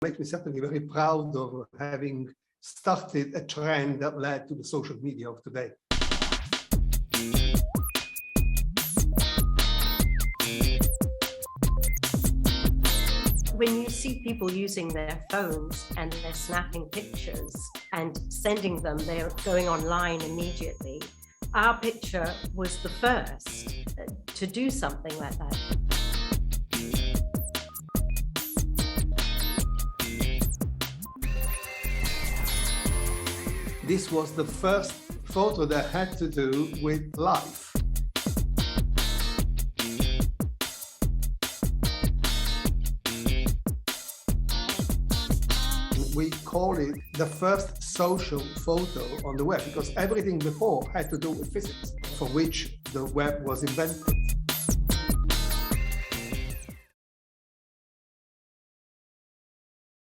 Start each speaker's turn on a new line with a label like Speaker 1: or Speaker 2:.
Speaker 1: makes me certainly very proud of having started a trend that led to the social media of today.
Speaker 2: When you see people using their phones and they're snapping pictures and sending them, they're going online immediately. Our picture was the first to do something like that.
Speaker 1: This was the first photo that had to do with life. We call it the first social photo on the web because everything before had to do with physics, for which the web was invented.